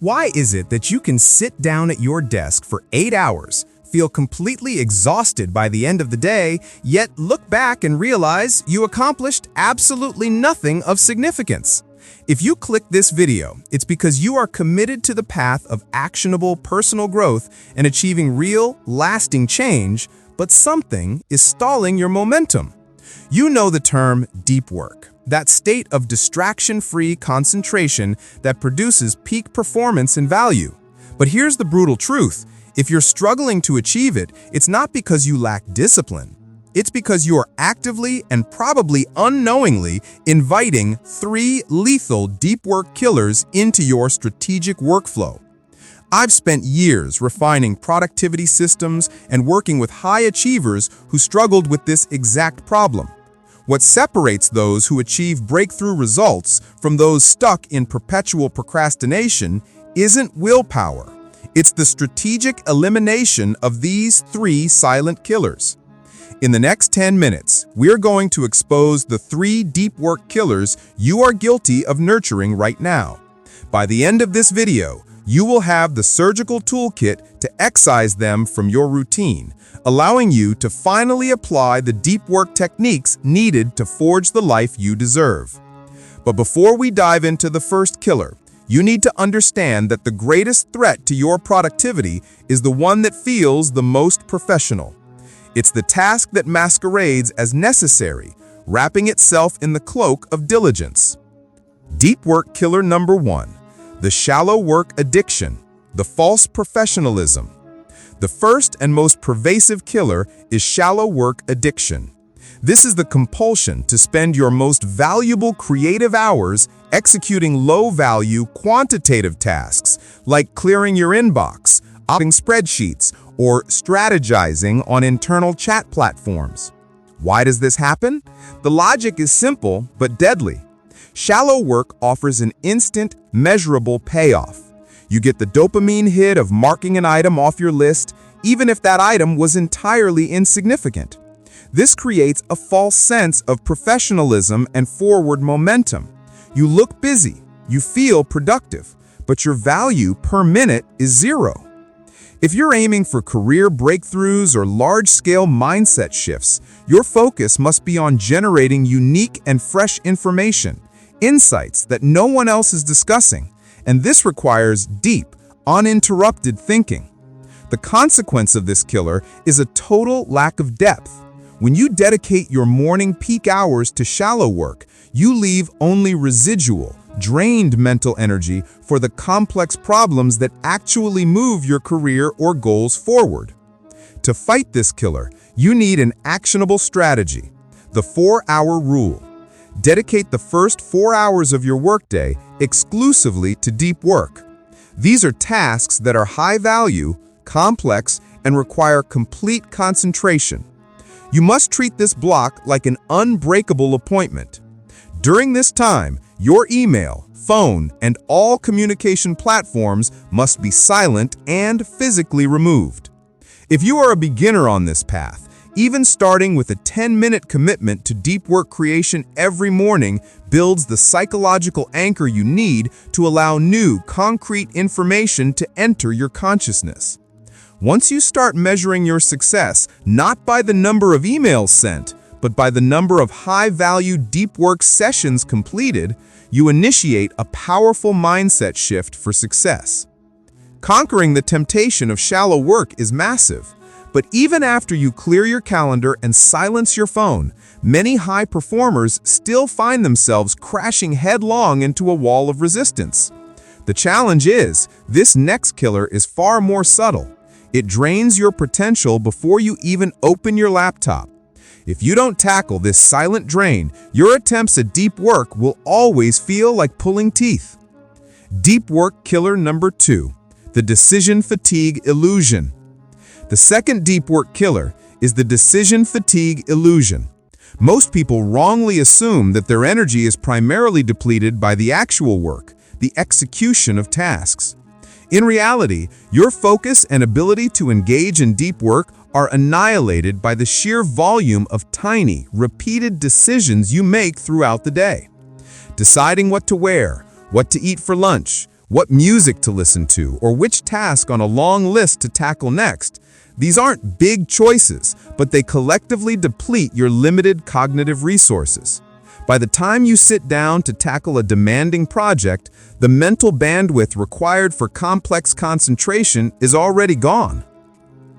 Why is it that you can sit down at your desk for 8 hours, feel completely exhausted by the end of the day, yet look back and realize you accomplished absolutely nothing of significance? If you click this video, it's because you are committed to the path of actionable personal growth and achieving real, lasting change, but something is stalling your momentum. You know the term deep work, that state of distraction-free concentration that produces peak performance and value. But here's the brutal truth. If you're struggling to achieve it, it's not because you lack discipline. It's because you are actively and probably unknowingly inviting 3 lethal deep work killers into your strategic workflow. I've spent years refining productivity systems and working with high achievers who struggled with this exact problem. What separates those who achieve breakthrough results from those stuck in perpetual procrastination isn't willpower. It's the strategic elimination of these 3 silent killers. In the next 10 minutes, we're going to expose the 3 deep work killers you are guilty of nurturing right now. By the end of this video, you will have the surgical toolkit to excise them from your routine, allowing you to finally apply the deep work techniques needed to forge the life you deserve. But before we dive into the first killer, you need to understand that the greatest threat to your productivity is the one that feels the most professional. It's the task that masquerades as necessary, wrapping itself in the cloak of diligence. Deep work killer number 1, the shallow work addiction, the false professionalism. The first and most pervasive killer is shallow work addiction. This is the compulsion to spend your most valuable creative hours executing low-value quantitative tasks like clearing your inbox, opting spreadsheets, or strategizing on internal chat platforms. Why does this happen? The logic is simple but deadly. Shallow work offers an instant, measurable payoff. You get the dopamine hit of marking an item off your list, even if that item was entirely insignificant. This creates a false sense of professionalism and forward momentum. You look busy, you feel productive, but your value per minute is 0. If you're aiming for career breakthroughs or large-scale mindset shifts, your focus must be on generating unique and fresh information, insights that no one else is discussing, and this requires deep, uninterrupted thinking. The consequence of this killer is a total lack of depth. When you dedicate your morning peak hours to shallow work, you leave only residual, drained mental energy for the complex problems that actually move your career or goals forward. To fight this killer, you need an actionable strategy, the 4-hour rule. Dedicate the first 4 hours of your workday exclusively to deep work. These are tasks that are high value, complex, and require complete concentration. You must treat this block like an unbreakable appointment. During this time, your email, phone, and all communication platforms must be silent and physically removed. If you are a beginner on this path, even starting with a 10-minute commitment to deep work creation every morning builds the psychological anchor you need to allow new, concrete information to enter your consciousness. Once you start measuring your success not by the number of emails sent, but by the number of high-value deep work sessions completed, you initiate a powerful mindset shift for success. Conquering the temptation of shallow work is massive, but even after you clear your calendar and silence your phone, many high performers still find themselves crashing headlong into a wall of resistance. The challenge is, this next killer is far more subtle. It drains your potential before you even open your laptop. If you don't tackle this silent drain, your attempts at deep work will always feel like pulling teeth. Deep work killer number 2, the decision fatigue illusion. The second deep work killer is the decision fatigue illusion. Most people wrongly assume that their energy is primarily depleted by the actual work, the execution of tasks. In reality, your focus and ability to engage in deep work are annihilated by the sheer volume of tiny, repeated decisions you make throughout the day. Deciding what to wear, what to eat for lunch, what music to listen to, or which task on a long list to tackle next. These aren't big choices, but they collectively deplete your limited cognitive resources. By the time you sit down to tackle a demanding project, the mental bandwidth required for complex concentration is already gone.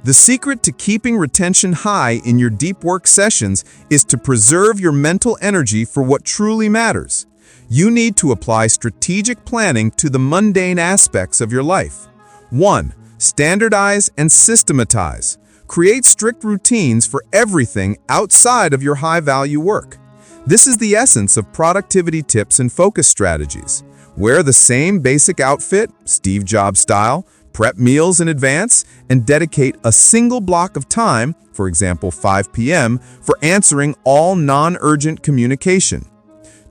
The secret to keeping retention high in your deep work sessions is to preserve your mental energy for what truly matters. You need to apply strategic planning to the mundane aspects of your life. 1. Standardize and systematize. Create strict routines for everything outside of your high-value work. This is the essence of productivity tips and focus strategies. Wear the same basic outfit, Steve Jobs style, prep meals in advance, and dedicate a single block of time, for example 5 p.m., for answering all non-urgent communication.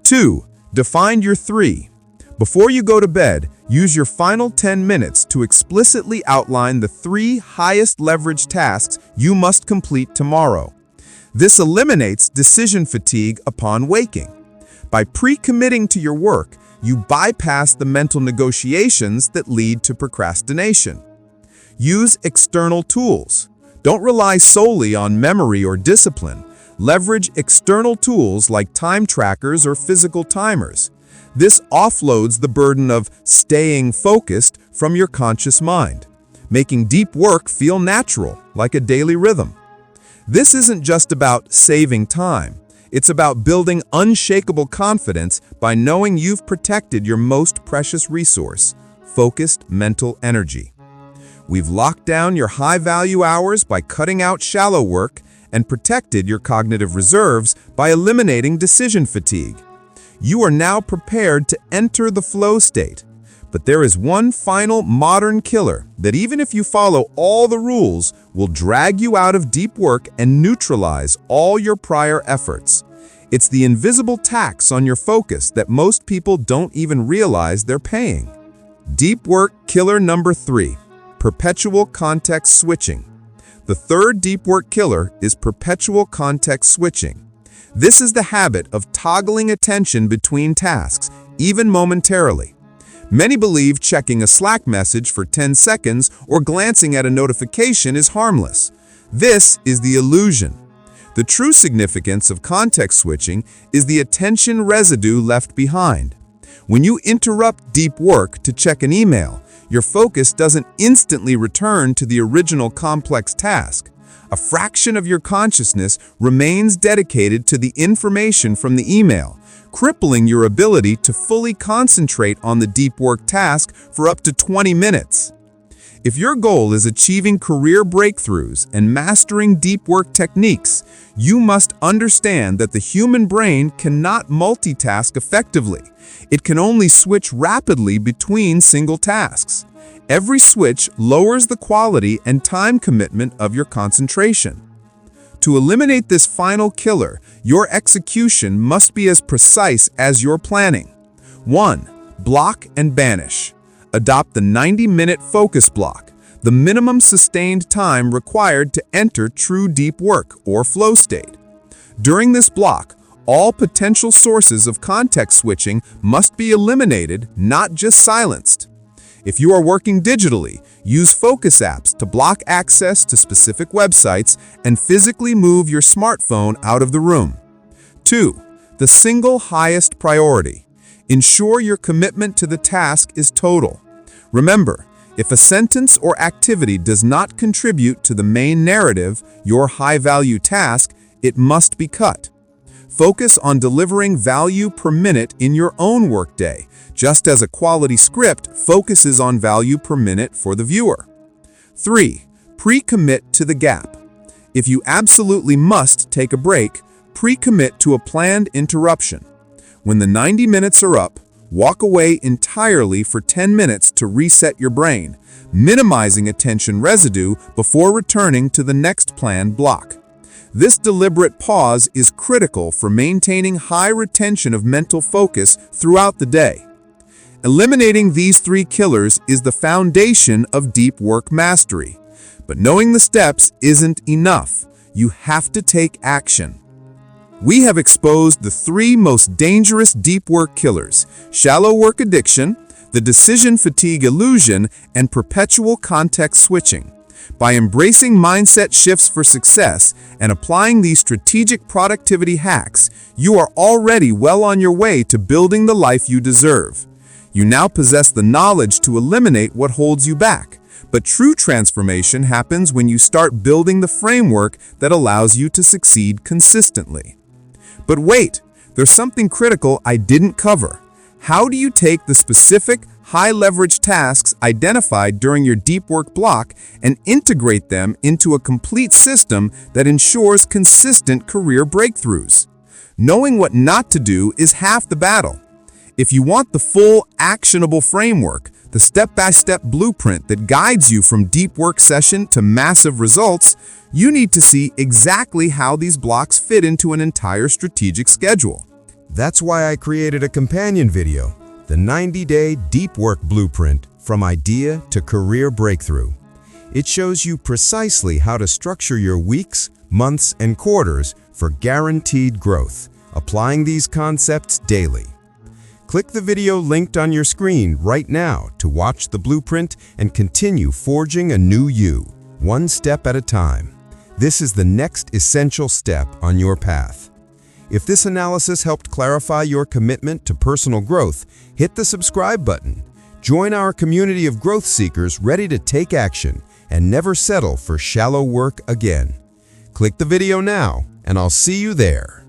2. Define your 3. Before you go to bed, use your final 10 minutes to explicitly outline the 3 highest leverage tasks you must complete tomorrow. This eliminates decision fatigue upon waking. By pre-committing to your work, you bypass the mental negotiations that lead to procrastination. Use external tools. Don't rely solely on memory or discipline. Leverage external tools like time trackers or physical timers. This offloads the burden of staying focused from your conscious mind, making deep work feel natural, like a daily rhythm. This isn't just about saving time. It's about building unshakable confidence by knowing you've protected your most precious resource, focused mental energy. We've locked down your high-value hours by cutting out shallow work and protected your cognitive reserves by eliminating decision fatigue. You are now prepared to enter the flow state. But there is one final modern killer that, even if you follow all the rules, will drag you out of deep work and neutralize all your prior efforts. It's the invisible tax on your focus that most people don't even realize they're paying. Deep work killer number 3, perpetual context switching. The third deep work killer is perpetual context switching. This is the habit of toggling attention between tasks, even momentarily. Many believe checking a Slack message for 10 seconds or glancing at a notification is harmless. This is the illusion. The true significance of context switching is the attention residue left behind. When you interrupt deep work to check an email, your focus doesn't instantly return to the original complex task. A fraction of your consciousness remains dedicated to the information from the email, crippling your ability to fully concentrate on the deep work task for up to 20 minutes. If your goal is achieving career breakthroughs and mastering deep work techniques, you must understand that the human brain cannot multitask effectively. It can only switch rapidly between single tasks. Every switch lowers the quality and time commitment of your concentration. To eliminate this final killer, your execution must be as precise as your planning. 1. Block and banish. Adopt the 90-minute focus block, the minimum sustained time required to enter true deep work or flow state. During this block, all potential sources of context switching must be eliminated, not just silenced. If you are working digitally, use focus apps to block access to specific websites and physically move your smartphone out of the room. 2. The single highest priority. Ensure your commitment to the task is total. Remember, if a sentence or activity does not contribute to the main narrative, your high-value task, it must be cut. Focus on delivering value per minute in your own workday, just as a quality script focuses on value per minute for the viewer. 3. Pre-commit to the gap. If you absolutely must take a break, pre-commit to a planned interruption. When the 90 minutes are up, walk away entirely for 10 minutes to reset your brain, minimizing attention residue before returning to the next planned block. This deliberate pause is critical for maintaining high retention of mental focus throughout the day. Eliminating these 3 killers is the foundation of deep work mastery. But knowing the steps isn't enough. You have to take action. We have exposed the 3 most dangerous deep work killers: shallow work addiction, the decision fatigue illusion, and perpetual context switching. By embracing mindset shifts for success and applying these strategic productivity hacks, you are already well on your way to building the life you deserve. You now possess the knowledge to eliminate what holds you back. But true transformation happens when you start building the framework that allows you to succeed consistently. But wait, there's something critical I didn't cover. How do you take the specific, high-leverage tasks identified during your deep work block and integrate them into a complete system that ensures consistent career breakthroughs? Knowing what not to do is half the battle. If you want the full, actionable framework, the step-by-step blueprint that guides you from deep work session to massive results, you need to see exactly how these blocks fit into an entire strategic schedule. That's why I created a companion video, the 90-Day Deep Work Blueprint from Idea to Career Breakthrough. It shows you precisely how to structure your weeks, months, and quarters for guaranteed growth, applying these concepts daily. Click the video linked on your screen right now to watch the blueprint and continue forging a new you, one step at a time. This is the next essential step on your path. If this analysis helped clarify your commitment to personal growth, hit the subscribe button. Join our community of growth seekers ready to take action and never settle for shallow work again. Click the video now, and I'll see you there.